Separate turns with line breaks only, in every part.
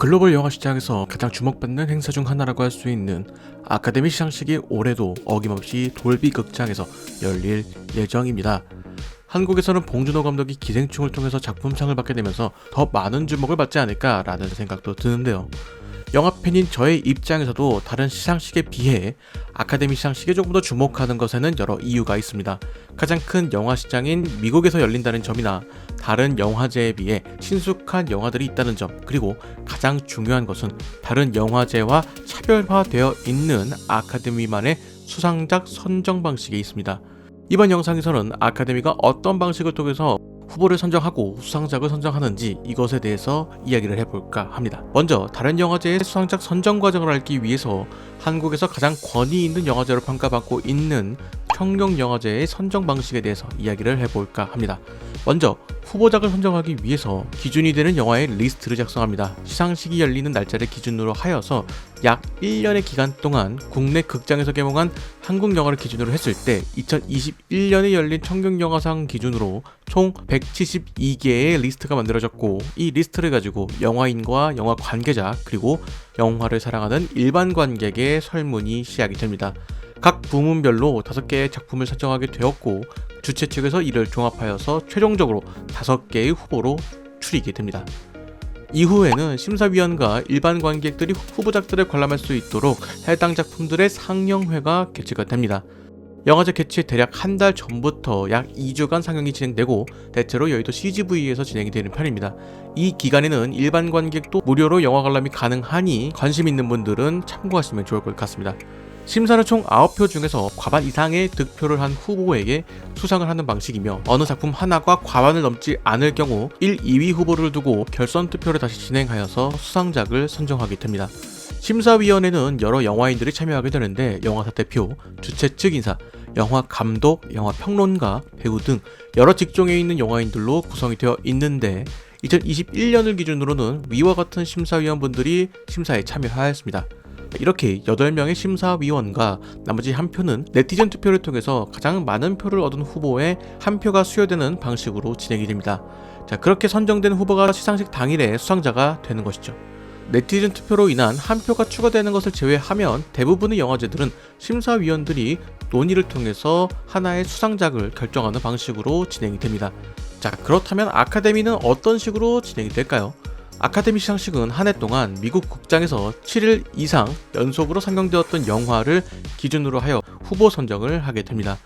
글로벌 영화 시장에서 가장 주목받는 행사 중 하나라고 할 수 있는 아카데미 시상식이 올해도 어김없이 돌비 극장에서 열릴 예정입니다. 한국에서는 봉준호 감독이 기생충을 통해서 작품상을 받게 되면서 더 많은 주목을 받지 않을까라는 생각도 드는데요. 영화팬인 저의 입장에서도 다른 시상식에 비해 아카데미 시상식에 조금 더 주목하는 것에는 여러 이유가 있습니다. 가장 큰 영화 시장인 미국에서 열린다는 점이나 다른 영화제에 비해 친숙한 영화들이 있다는 점, 그리고 가장 중요한 것은 다른 영화제와 차별화되어 있는 아카데미만의 수상작 선정 방식에 있습니다. 이번 영상에서는 아카데미가 어떤 방식을 통해서 후보를 선정하고 수상작을 선정하는지 이것에 대해서 이야기를 해볼까 합니다. 먼저 다른 영화제의 수상작 선정 과정을 알기 위해서 한국에서 가장 권위 있는 영화제로 평가받고 있는 평룡영화제의 선정 방식에 대해서 이야기를 해볼까 합니다. 먼저 후보작을 선정하기 위해서 기준이 되는 영화의 리스트를 작성합니다. 시상식이 열리는 날짜를 기준으로 하여서 약 1년의 기간 동안 국내 극장에서 개봉한 한국 영화를 기준으로 했을 때 2021년에 열린 청룡영화상 기준으로 총 172개의 리스트가 만들어졌고, 이 리스트를 가지고 영화인과 영화 관계자 그리고 영화를 사랑하는 일반 관객의 설문이 시작이 됩니다. 각 부문별로 5개의 작품을 선정하게 되었고, 주최 측에서 이를 종합하여서 최종적으로 5개의 후보로 추리게 됩니다. 이후에는 심사위원과 일반 관객들이 후보작들을 관람할 수 있도록 해당 작품들의 상영회가 개최가 됩니다. 영화제 개최 대략 한 달 전부터 약 2주간 상영이 진행되고, 대체로 여의도 CGV에서 진행이 되는 편입니다. 이 기간에는 일반 관객도 무료로 영화 관람이 가능하니 관심 있는 분들은 참고하시면 좋을 것 같습니다. 심사는 총 9표 중에서 과반 이상의 득표를 한 후보에게 수상을 하는 방식이며, 어느 작품 하나가 과반을 넘지 않을 경우 1, 2위 후보를 두고 결선 투표를 다시 진행하여서 수상작을 선정하게 됩니다. 심사위원회는 여러 영화인들이 참여하게 되는데, 영화사 대표, 주최 측 인사, 영화 감독, 영화 평론가, 배우 등 여러 직종에 있는 영화인들로 구성이 되어 있는데, 2021년을 기준으로는 위와 같은 심사위원분들이 심사에 참여하였습니다. 이렇게 8명의 심사위원과 나머지 한 표는 네티즌 투표를 통해서 가장 많은 표를 얻은 후보에 한 표가 수여되는 방식으로 진행이 됩니다. 그렇게 선정된 후보가 시상식 당일에 수상자가 되는 것이죠. 네티즌 투표로 인한 한 표가 추가되는 것을 제외하면 대부분의 영화제들은 심사위원들이 논의를 통해서 하나의 수상작을 결정하는 방식으로 진행이 됩니다. 그렇다면 아카데미는 어떤 식으로 진행이 될까요? 아카데미 시상식은 한 해 동안 미국 극장에서 7일 이상 연속으로 상영되었던 영화를 기준으로 하여 후보 선정을 하게 됩니다.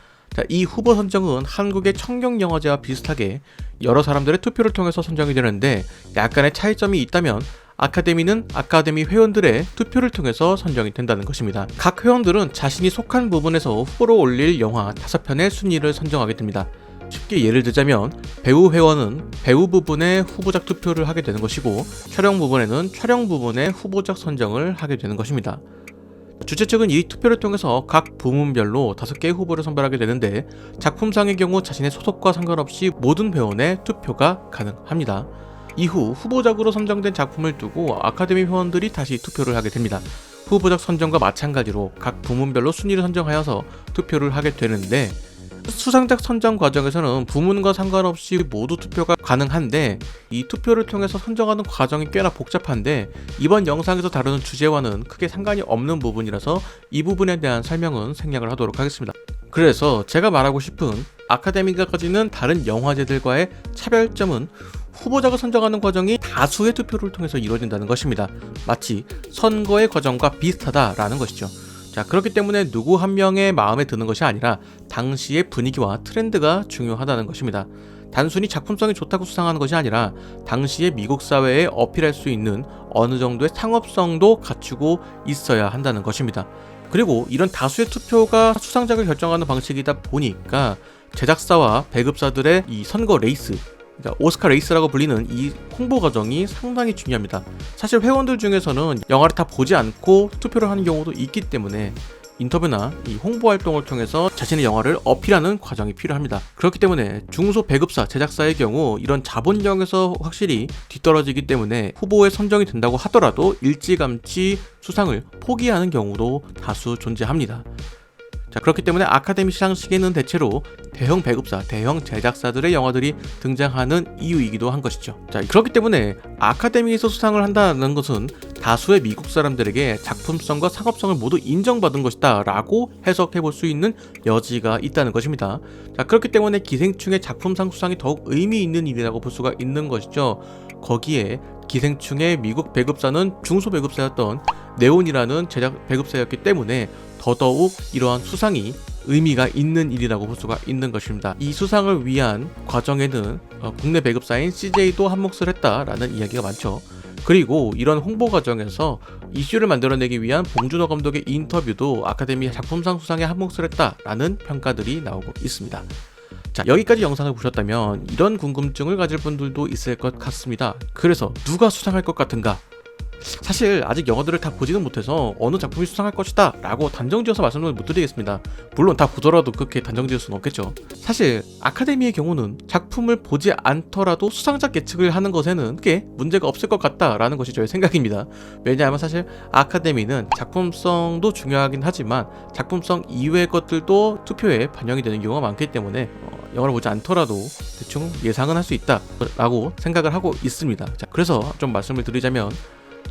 이 후보 선정은 한국의 청룡영화제와 비슷하게 여러 사람들의 투표를 통해서 선정이 되는데, 약간의 차이점이 있다면 아카데미는 아카데미 회원들의 투표를 통해서 선정이 된다는 것입니다. 각 회원들은 자신이 속한 부분에서 후보로 올릴 영화 5편의 순위를 선정하게 됩니다. 쉽게 예를 들자면 배우 회원은 배우 부분에 후보작 투표를 하게 되는 것이고, 촬영 부분에는 촬영 부분에 후보작 선정을 하게 되는 것입니다. 주최 측은 이 투표를 통해서 각 부문별로 5개의 후보를 선발하게 되는데, 작품상의 경우 자신의 소속과 상관없이 모든 회원의 투표가 가능합니다. 이후 후보작으로 선정된 작품을 두고 아카데미 회원들이 다시 투표를 하게 됩니다. 후보작 선정과 마찬가지로 각 부문별로 순위를 선정하여서 투표를 하게 되는데, 수상작 선정 과정에서는 부문과 상관없이 모두 투표가 가능한데, 이 투표를 통해서 선정하는 과정이 꽤나 복잡한데 이번 영상에서 다루는 주제와는 크게 상관이 없는 부분이라서 이 부분에 대한 설명은 생략을 하도록 하겠습니다. 그래서 제가 말하고 싶은 아카데미가 가지는 다른 영화제들과의 차별점은 후보작을 선정하는 과정이 다수의 투표를 통해서 이루어진다는 것입니다. 마치 선거의 과정과 비슷하다라는 것이죠. 그렇기 때문에 누구 한 명의 마음에 드는 것이 아니라 당시의 분위기와 트렌드가 중요하다는 것입니다. 단순히 작품성이 좋다고 수상하는 것이 아니라 당시의 미국 사회에 어필할 수 있는 어느 정도의 상업성도 갖추고 있어야 한다는 것입니다. 그리고 이런 다수의 투표가 수상작을 결정하는 방식이다 보니까 제작사와 배급사들의 이 선거 레이스, 그러니까 오스카 레이스라고 불리는 이 홍보 과정이 상당히 중요합니다. 사실 회원들 중에서는 영화를 다 보지 않고 투표를 하는 경우도 있기 때문에 인터뷰나 이 홍보 활동을 통해서 자신의 영화를 어필하는 과정이 필요합니다. 그렇기 때문에 중소 배급사, 제작사의 경우 이런 자본력에서 확실히 뒤떨어지기 때문에 후보에 선정이 된다고 하더라도 일찌감치 수상을 포기하는 경우도 다수 존재합니다. 자, 그렇기 때문에 아카데미 시상식에는 대체로 대형 배급사, 대형 제작사들의 영화들이 등장하는 이유이기도 한 것이죠. 자, 그렇기 때문에 아카데미에서 수상을 한다는 것은 다수의 미국 사람들에게 작품성과 상업성을 모두 인정받은 것이다 라고 해석해 볼 수 있는 여지가 있다는 것입니다. 자, 그렇기 때문에 기생충의 작품상 수상이 더욱 의미 있는 일이라고 볼 수가 있는 것이죠. 거기에 기생충의 미국 배급사는 중소 배급사였던 네온이라는 제작 배급사였기 때문에 더더욱 이러한 수상이 의미가 있는 일이라고 볼 수가 있는 것입니다. 이 수상을 위한 과정에는 국내 배급사인 CJ도 한몫을 했다라는 이야기가 많죠. 그리고 이런 홍보 과정에서 이슈를 만들어내기 위한 봉준호 감독의 인터뷰도 아카데미 작품상 수상에 한몫을 했다라는 평가들이 나오고 있습니다. 자, 여기까지 영상을 보셨다면 이런 궁금증을 가질 분들도 있을 것 같습니다. 그래서 누가 수상할 것 같은가? 사실 아직 영화들을 다 보지는 못해서 어느 작품이 수상할 것이다 라고 단정지어서 말씀을 못 드리겠습니다. 물론 다 보더라도 그렇게 단정지을 수는 없겠죠. 사실 아카데미의 경우는 작품을 보지 않더라도 수상작 예측을 하는 것에는 꽤 문제가 없을 것 같다라는 것이 저의 생각입니다. 왜냐하면 사실 아카데미는 작품성도 중요하긴 하지만 작품성 이외의 것들도 투표에 반영이 되는 경우가 많기 때문에 영화를 보지 않더라도 대충 예상은 할 수 있다 라고 생각을 하고 있습니다. 자, 그래서 좀 말씀을 드리자면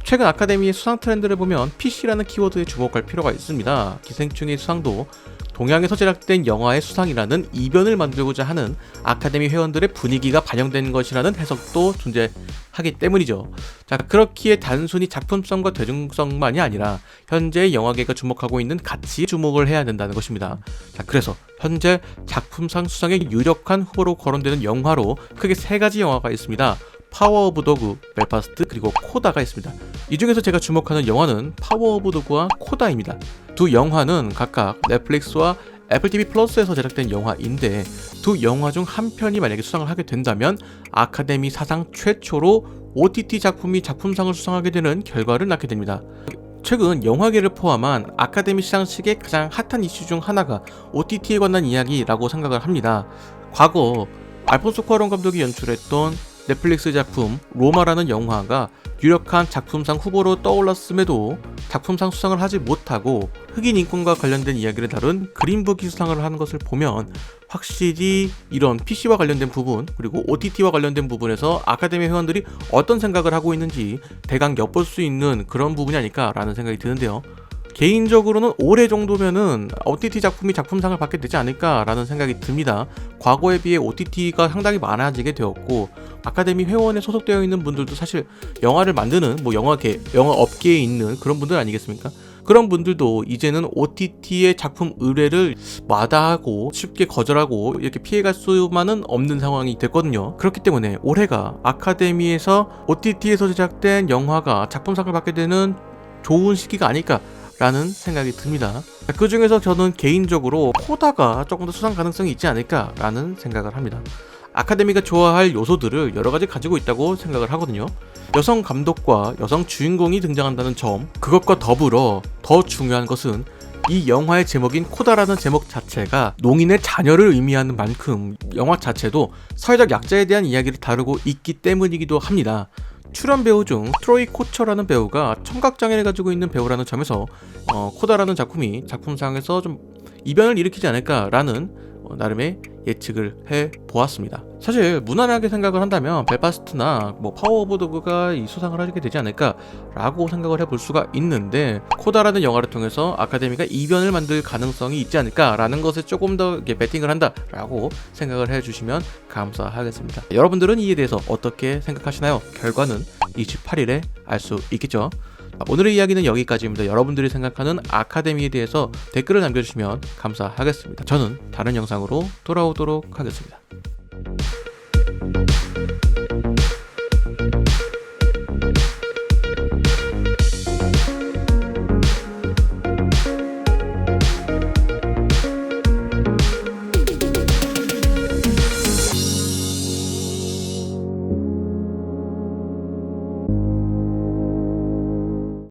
최근 아카데미의 수상 트렌드를 보면 PC라는 키워드에 주목할 필요가 있습니다. 기생충의 수상도 동양에서 제작된 영화의 수상이라는 이변을 만들고자 하는 아카데미 회원들의 분위기가 반영된 것이라는 해석도 존재하기 때문이죠. 자, 그렇기에 단순히 작품성과 대중성만이 아니라 현재 영화계가 주목하고 있는 가치에 주목을 해야 된다는 것입니다. 자, 그래서 현재 작품상 수상에 유력한 후보로 거론되는 영화로 크게 세 가지 영화가 있습니다. 파워 오브 도그, 벨파스트, 그리고 코다가 있습니다. 이 중에서 제가 주목하는 영화는 파워 오브 도그와 코다입니다. 두 영화는 각각 넷플릭스와 애플 TV 플러스에서 제작된 영화인데 두 영화 중 한 편이 만약에 수상을 하게 된다면 아카데미 사상 최초로 OTT 작품이 작품상을 수상하게 되는 결과를 낳게 됩니다. 최근 영화계를 포함한 아카데미 시상식의 가장 핫한 이슈 중 하나가 OTT에 관한 이야기라고 생각을 합니다. 과거 알폰소 쿠아론 감독이 연출했던 넷플릭스 작품 로마라는 영화가 유력한 작품상 후보로 떠올랐음에도 작품상 수상을 하지 못하고 흑인 인권과 관련된 이야기를 다룬 그린북이 수상을 하는 것을 보면 확실히 이런 PC와 관련된 부분 그리고 OTT와 관련된 부분에서 아카데미 회원들이 어떤 생각을 하고 있는지 대강 엿볼 수 있는 그런 부분이 아닐까라는 생각이 드는데요. 개인적으로는 올해 정도면은 OTT 작품이 작품상을 받게 되지 않을까라는 생각이 듭니다. 과거에 비해 OTT가 상당히 많아지게 되었고 아카데미 회원에 소속되어 있는 분들도 사실 영화를 만드는 영화 업계에 있는 그런 분들 아니겠습니까? 그런 분들도 이제는 OTT의 작품 의뢰를 마다하고 쉽게 거절하고 이렇게 피해갈 수만은 없는 상황이 됐거든요. 그렇기 때문에 올해가 아카데미에서 OTT에서 제작된 영화가 작품상을 받게 되는 좋은 시기가 아닐까 라는 생각이 듭니다. 그 중에서 저는 개인적으로 코다가 조금 더 수상 가능성이 있지 않을까 라는 생각을 합니다. 아카데미가 좋아할 요소들을 여러 가지 가지고 있다고 생각을 하거든요. 여성 감독과 여성 주인공이 등장한다는 점, 그것과 더불어 더 중요한 것은 이 영화의 제목인 코다라는 제목 자체가 농인의 자녀를 의미하는 만큼 영화 자체도 사회적 약자에 대한 이야기를 다루고 있기 때문이기도 합니다. 출연 배우 중 트로이 코처라는 배우가 청각장애를 가지고 있는 배우라는 점에서 코다라는 작품이 작품상에서 좀 이변을 일으키지 않을까라는 나름의 예측을 해보았습니다. 사실 무난하게 생각을 한다면 벨파스트나 파워 오브 도그가 이 수상을 하게 되지 않을까라고 생각을 해볼 수가 있는데 코다라는 영화를 통해서 아카데미가 이변을 만들 가능성이 있지 않을까라는 것에 조금 더 베팅을 한다라고 생각을 해주시면 감사하겠습니다. 여러분들은 이에 대해서 어떻게 생각하시나요? 결과는 28일에 알 수 있겠죠. 오늘의 이야기는 여기까지입니다. 여러분들이 생각하는 아카데미에 대해서 댓글을 남겨주시면 감사하겠습니다. 저는 다른 영상으로 돌아오도록 하겠습니다.